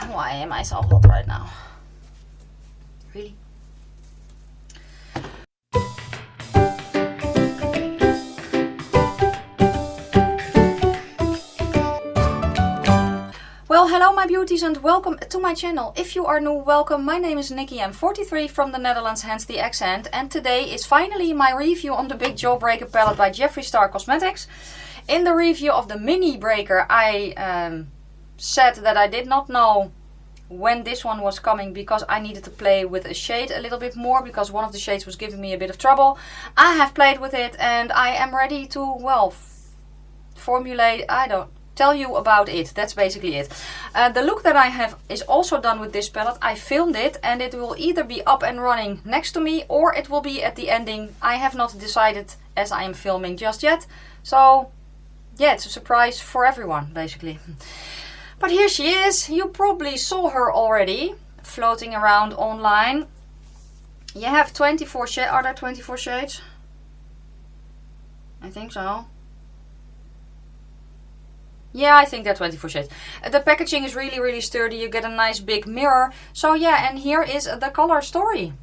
Why am I so hot right now? Really? Well, hello my beauties and welcome to my channel. If you are new, welcome. My name is Nikki, I'm 43 from the Netherlands, hence the accent. And today is finally my review on the Big Jawbreaker Palette by Jeffree Star Cosmetics. In the review of the Mini Breaker, I said that I did not know when this one was coming because I needed to play with a shade a little bit more because one of the shades was giving me a bit of trouble. I have played with it and I am ready to, well, tell you about it. That's basically it. The look that I have is also done with this palette. I filmed it and it will either be up and running next to me or it will be at the ending. I have not decided as I am filming just yet. So yeah, it's a surprise for everyone basically. But here she is. You probably saw her already floating around online. You have 24 shades. Are there 24 shades? I think so. Yeah, I think they're 24 shades. The packaging is really, really sturdy. You get a nice big mirror. So yeah, and here is the color story.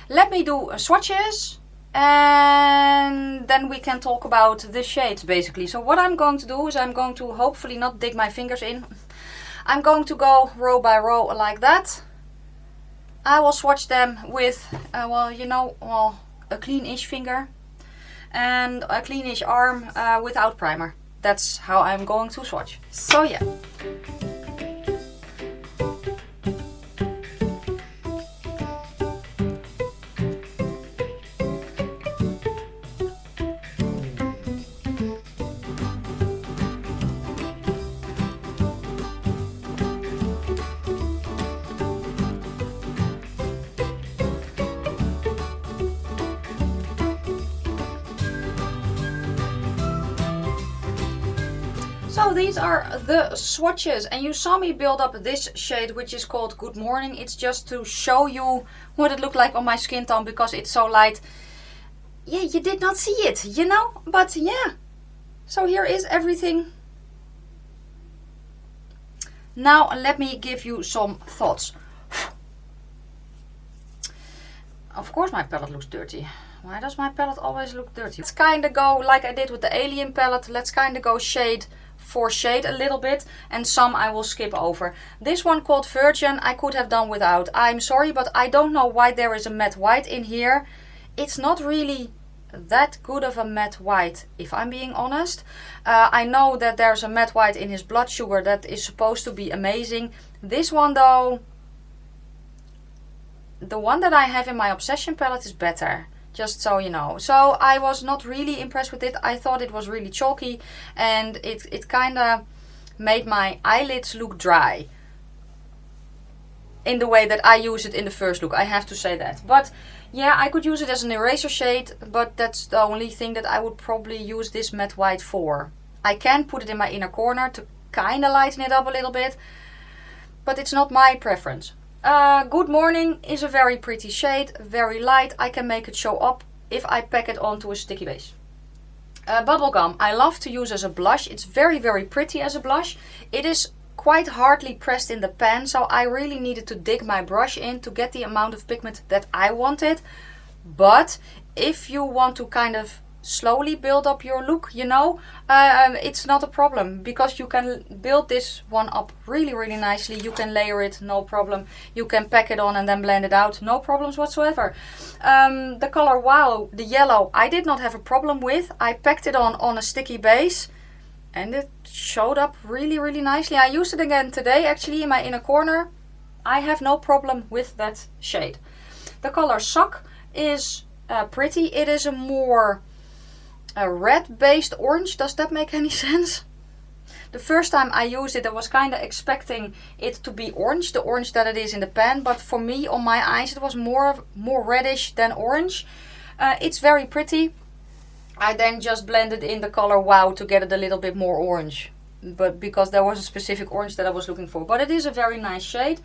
Let me do swatches and then we can talk about the shades basically. So what I'm going to do is I'm going to hopefully not dig my fingers in. I'm going to go row by row like that. I will swatch them with, a clean-ish finger and a clean-ish arm without primer. That's how I'm going to swatch. So yeah. So these are the swatches and you saw me build up this shade which is called Good Morning. It's just to show you what it looked like on my skin tone because it's so light. Yeah, you did not see it, you know, but yeah. So here is everything. Now let me give you some thoughts. Of course my palette looks dirty. Why does my palette always look dirty? Let's kind of go like I did with the Alien palette. Let's kind of go shade for shade a little bit and some I will skip over. This one called Virgin I could have done without. I'm sorry, but I don't know why there is a matte white in here. It's not really that good of a matte white if I'm being honest. I know that there's a matte white in his Blood Sugar that is supposed to be amazing. This one though, the one that I have in my Obsession palette is better. Just so you know. So I was not really impressed with it. I thought it was really chalky and it kind of made my eyelids look dry. In the way that I use it in the first look. I have to say that. But yeah, I could use it as an eraser shade. But that's the only thing that I would probably use this matte white for. I can put it in my inner corner to kind of lighten it up a little bit. But it's not my preference. Good Morning is a very pretty shade, very light. I can make it show up if I pack it onto a sticky base. Bubblegum I love to use as a blush. It's very, very pretty as a blush. It is quite hardly pressed in the pan, so I really needed to dig my brush in to get the amount of pigment that I wanted. But if you want to kind of slowly build up your look, you know, it's not a problem because you can build this one up really, really nicely. You can layer it, no problem. You can pack it on and then blend it out, no problems whatsoever. The color Wow, the yellow, I did not have a problem with. I packed it on a sticky base and it showed up really, really nicely. I used it again today actually in my inner corner. I have no problem with that shade. The color Suck is pretty. It is a more red based orange. Does that make any sense? The first time I used it I was kind of expecting it to be orange, the orange that it is in the pan, but for me on my eyes it was more reddish than orange. It's very pretty. I then just blended in the color Wow to get it a little bit more orange, but because there was a specific orange that I was looking for. But it is a very nice shade.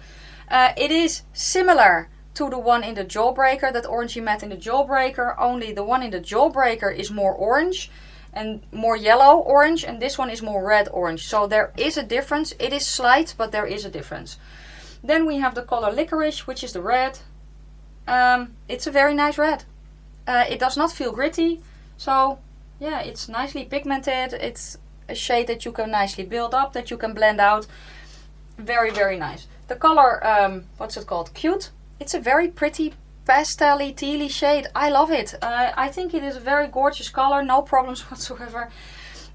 It is similar to the one in the Jawbreaker, that orangey matte in the Jawbreaker, only the one in the Jawbreaker is more orange and more yellow orange, and this one is more red orange. So there is a difference. It is slight, but there is a difference. Then we have the color Licorice, which is the red. It's a very nice red. It does not feel gritty, so yeah, it's nicely pigmented. It's a shade that you can nicely build up, that you can blend out. Very, very nice. The color, what's it called? Cute. It's a very pretty pastel-y, tealy shade. I love it. I think it is a very gorgeous color, no problems whatsoever.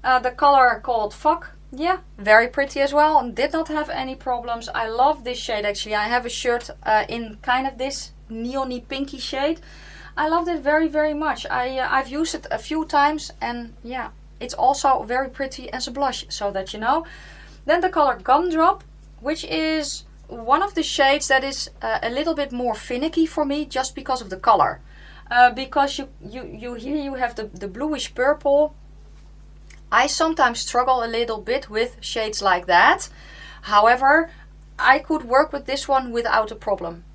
The color called Fuck. Yeah, very pretty as well. Did not have any problems. I love this shade actually. I have a shirt in kind of this neon-y pinky shade. I loved it very, very much. I've used it a few times, and yeah, it's also very pretty as a blush, so that you know. Then the color Gumdrop, which is one of the shades that is a little bit more finicky for me, just because of the color. Because here you have the bluish purple. I sometimes struggle a little bit with shades like that. However, I could work with this one without a problem.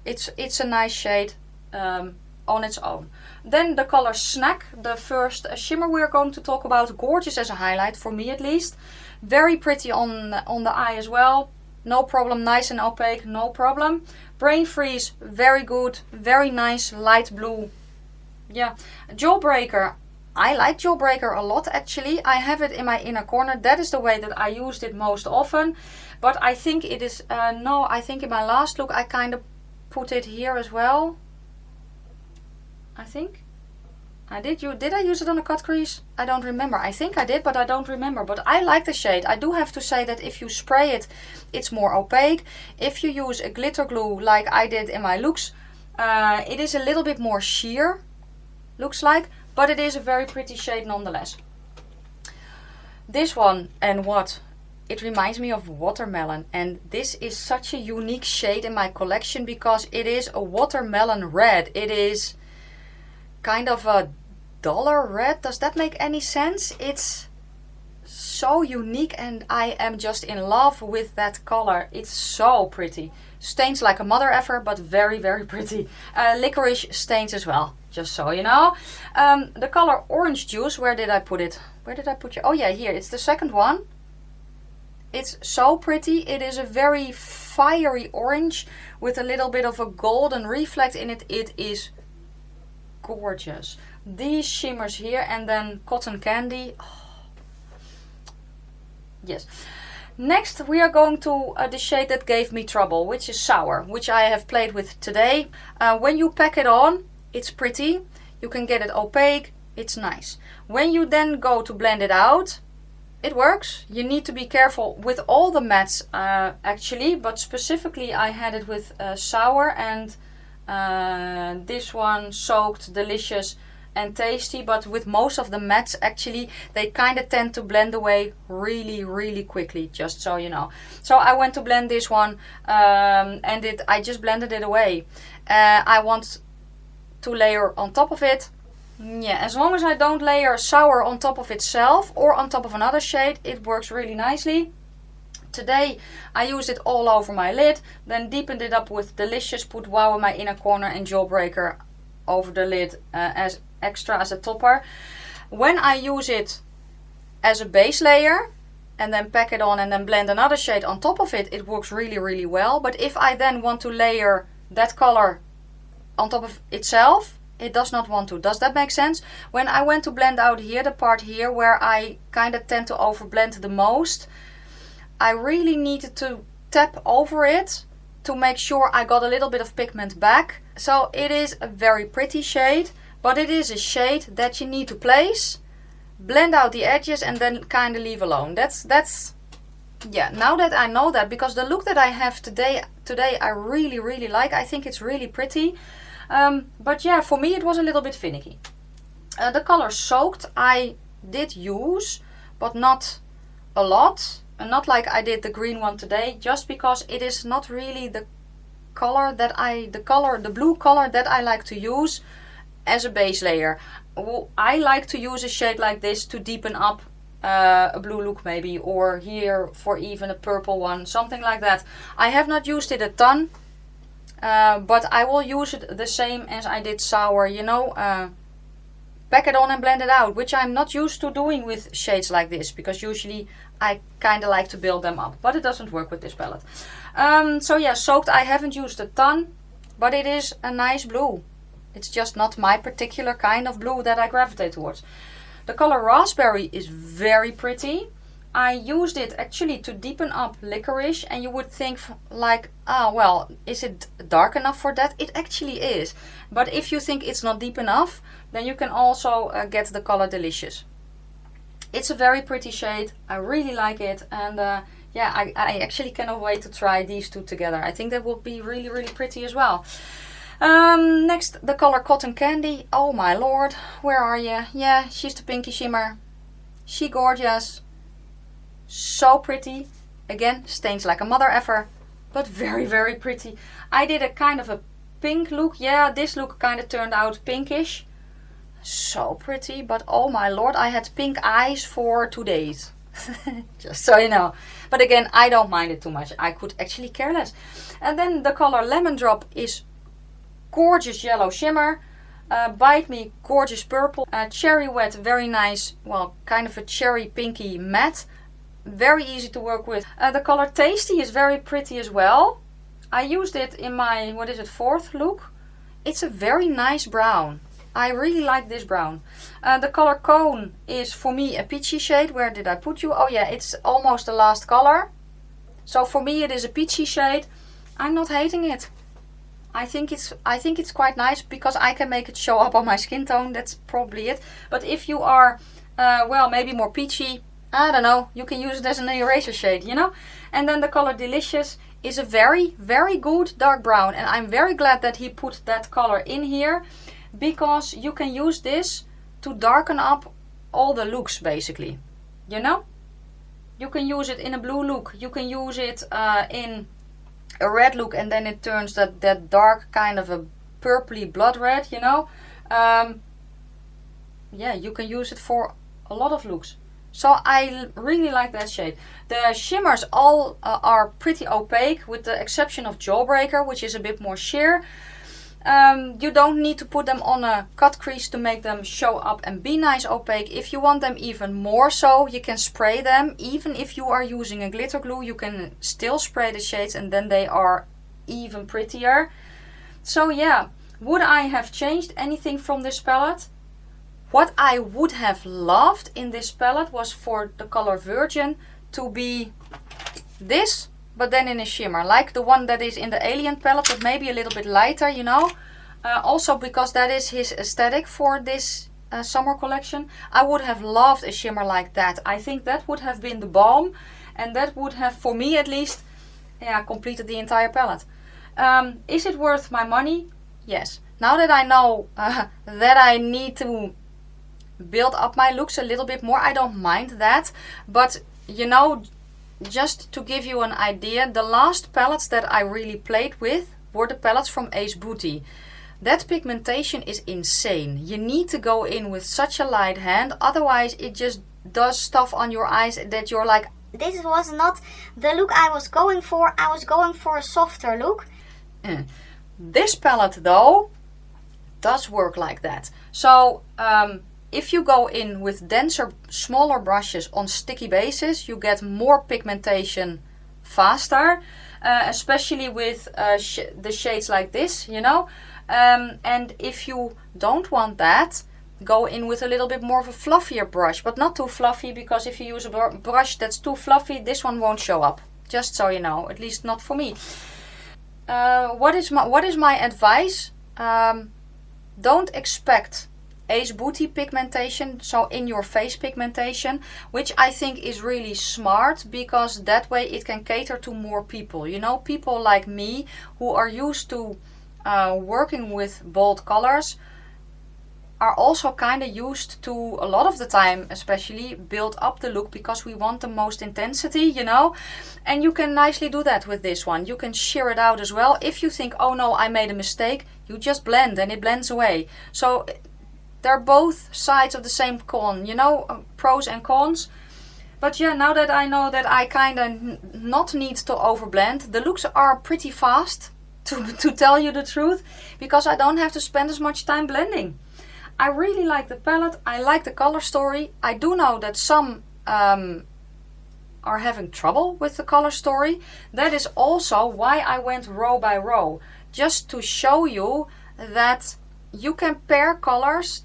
It's a nice shade on its own. Then the color Snack, the first shimmer we're going to talk about. Gorgeous as a highlight, for me at least. Very pretty on the eye as well. No problem, nice and opaque, no problem. Brain Freeze, very good, very nice, light blue. Yeah, Jawbreaker. I like Jawbreaker a lot actually. I have it in my inner corner. That is the way that I used it most often. But I think it is, no, I think in my last look I kind of put it here as well. I think I did. Did I use it on a cut crease? I don't remember. I think I did, but I don't remember. But I like the shade. I do have to say that if you spray it, it's more opaque. If you use a glitter glue like I did in my looks, it is a little bit more sheer, looks like. But it is a very pretty shade nonetheless. This one, and what? It reminds me of watermelon. And this is such a unique shade in my collection because it is a watermelon red. It is kind of a dollar red. Does that make any sense? It's so unique and I am just in love with that color. It's so pretty. Stains like a mother effer, but very, very pretty. Licorice stains as well, just so you know. The color Orange Juice, where did I put it? Where did I put it? Oh yeah, here. It's the second one. It's so pretty. It is a very fiery orange with a little bit of a golden reflect in it. It is gorgeous. These shimmers here and then Cotton Candy. Oh. Yes. Next we are going to the shade that gave me trouble, which is Sour, which I have played with today. When you pack it on, it's pretty. You can get it opaque. It's nice. When you then go to blend it out, it works. You need to be careful with all the mattes actually, but specifically I had it with Sour and this one Soaked, Delicious and Tasty, but with most of the mattes actually they kind of tend to blend away really, really quickly, just so you know. So I went to blend this one and I just blended it away. I want to layer on top of it. Yeah, as long as I don't layer Sour on top of itself or on top of another shade, it works really nicely. Today I used it all over my lid, then deepened it up with Delicious, put Wow in my inner corner and Jawbreaker over the lid as extra as a topper. When I use it as a base layer and then pack it on and then blend another shade on top of it, it works really, really well. But if I then want to layer that color on top of itself, it does not want to. Does that make sense? When I went to blend out here, the part here where I kind of tend to overblend the most, I really needed to tap over it to make sure I got a little bit of pigment back. So it is a very pretty shade, but it is a shade that you need to place, blend out the edges and then kind of leave alone. That's yeah, now that I know that, because the look that I have today I really, really like. I think it's really pretty. But yeah, for me it was a little bit finicky. The color Soaked I did use, but not a lot. And not like I did the green one today, just because it is not really the color that the blue color that I like to use as a base layer. I like to use a shade like this to deepen up a blue look maybe, or here for even a purple one, something like that. I have not used it a ton, but I will use it the same as I did Sour, you know, pack it on and blend it out, which I'm not used to doing with shades like this, because usually I kind of like to build them up, but it doesn't work with this palette. So yeah, Soaked I haven't used a ton, but it is a nice blue. It's just not my particular kind of blue that I gravitate towards. The color Raspberry is very pretty. I used it actually to deepen up Licorice, and you would think like, ah, well, is it dark enough for that? It actually is. But if you think it's not deep enough, then you can also get the color Delicious. It's a very pretty shade. I really like it, and yeah, I actually cannot wait to try these two together. I think they will be really, really pretty as well. Next, the color Cotton Candy. Oh my lord, where are you? Yeah, she's the pinky shimmer. She gorgeous. So pretty. Again, stains like a mother effer, but very, very pretty. I did a kind of a pink look. Yeah, this look kind of turned out pinkish. So pretty, but oh my lord, I had pink eyes for 2 days. Just so you know. But again, I don't mind it too much. I could actually care less. And then the color Lemon Drop is gorgeous yellow shimmer. Bite Me, gorgeous purple. Cherry Wet, very nice, well, kind of a cherry pinky matte. Very easy to work with. The color Tasty is very pretty as well. I used it in my, what is it, 4th look. It's a very nice brown. I really like this brown. The color Cone is for me a peachy shade. Where did I put you? Oh yeah, it's almost the last color. So for me it is a peachy shade. I'm not hating it. I think it's quite nice because I can make it show up on my skin tone. That's probably it. But if you are, well, maybe more peachy, I don't know, you can use it as an eraser shade, you know. And then the color Delicious is a very, very good dark brown. And I'm very glad that he put that color in here, because you can use this to darken up all the looks, basically. You know? You can use it in a blue look. You can use it in a red look, and then it turns that dark kind of a purpley blood red, you know. Yeah, you can use it for a lot of looks. So I really like that shade. The shimmers all are pretty opaque, with the exception of Jawbreaker, which is a bit more sheer. You don't need to put them on a cut crease to make them show up and be nice opaque. If you want them even more so, you can spray them. Even if you are using a glitter glue, you can still spray the shades, and then they are even prettier. So yeah, would I have changed anything from this palette? What I would have loved in this palette was for the color Virgin to be this, but then in a shimmer, like the one that is in the Alien palette, but maybe a little bit lighter, you know. Also because that is his aesthetic for this summer collection. I would have loved a shimmer like that. I think that would have been the bomb, and that would have, for me at least, yeah, completed the entire palette. Is it worth my money? Yes. Now that I know that I need to build up my looks a little bit more, I don't mind that. But you know, just to give you an idea, the last palettes that I really played with were the palettes from Ace Beauty. That pigmentation is insane. You need to go in with such a light hand, otherwise it just does stuff on your eyes that you're like, this was not the look I was going for. I was going for a softer look. This palette though does work like that. So if you go in with denser, smaller brushes on sticky bases, you get more pigmentation faster, especially with the shades like this, you know. And if you don't want that, go in with a little bit more of a fluffier brush, but not too fluffy, because if you use a brush that's too fluffy, this one won't show up. Just so you know, at least not for me. What is my advice? Don't expect Ace Beauty pigmentation, so in your face pigmentation, which I think is really smart, because that way it can cater to more people. You know, people like me who are used to working with bold colors are also kind of used to, a lot of the time especially, build up the look because we want the most intensity, you know. And you can nicely do that with this one. You can sheer it out as well. If you think, oh no, I made a mistake, you just blend and it blends away. So they're both sides of the same coin, you know, pros and cons. But yeah, now that I know that I kind of not need to overblend, the looks are pretty fast, to tell you the truth, because I don't have to spend as much time blending. I really like the palette. I like the color story. I do know that some are having trouble with the color story. That is also why I went row by row, just to show you that you can pair colors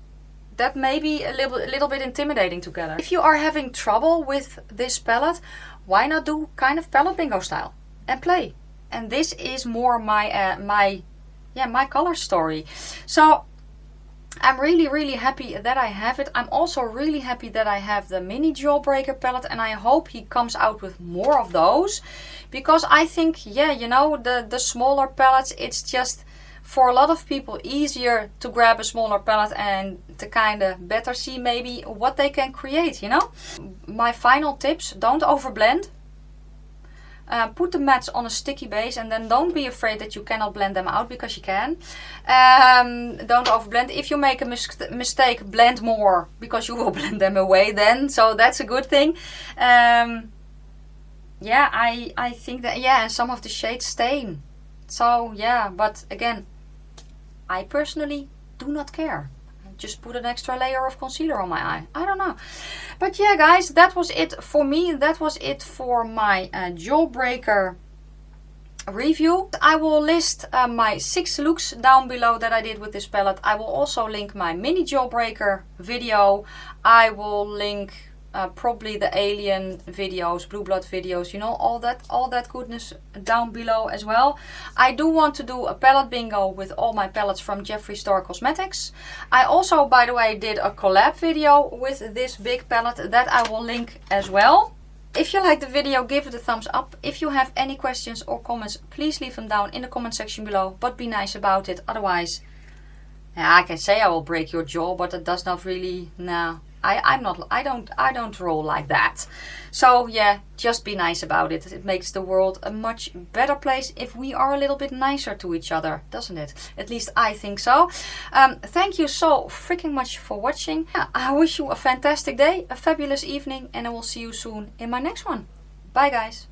that may be a little bit intimidating together. If you are having trouble with this palette, why not do kind of palette bingo style and play? And this is more my my color story. So I'm really happy that I have it. I'm also really happy that I have the mini Jawbreaker palette, and I hope he comes out with more of those, because I think, yeah, you know, the smaller palettes, it's just for a lot of people easier to grab a smaller palette and to kind of better see maybe what they can create, you know. My final tips: don't overblend. Put the mattes on a sticky base, and then don't be afraid that you cannot blend them out, because you can. Don't overblend. If you make a mistake, blend more, because you will blend them away then. So that's a good thing. Yeah, I think that, yeah, and some of the shades stain. So yeah, but again, I personally do not care. Just put an extra layer of concealer on my eye. I don't know. But yeah, guys, that was it for me. That was it for my Jawbreaker review. I will list my 6 looks down below that I did with this palette. I will also link my mini Jawbreaker video. I will link probably the alien videos, blue blood videos, you know, all that goodness down below as well. I do want to do a palette bingo with all my palettes from Jeffree Star Cosmetics. I also, by the way, did a collab video with this big palette that I will link as well. If you like the video, give it a thumbs up. If you have any questions or comments, please leave them down in the comment section below, but be nice about it. Otherwise, yeah, I can say I will break your jaw, but it does not really, nah. I don't roll like that. So yeah, just be nice about it. It makes the world a much better place if we are a little bit nicer to each other, doesn't it? At least I think so. Thank you so freaking much for watching. Yeah, I wish you a fantastic day, a fabulous evening, and I will see you soon in my next one. Bye, guys.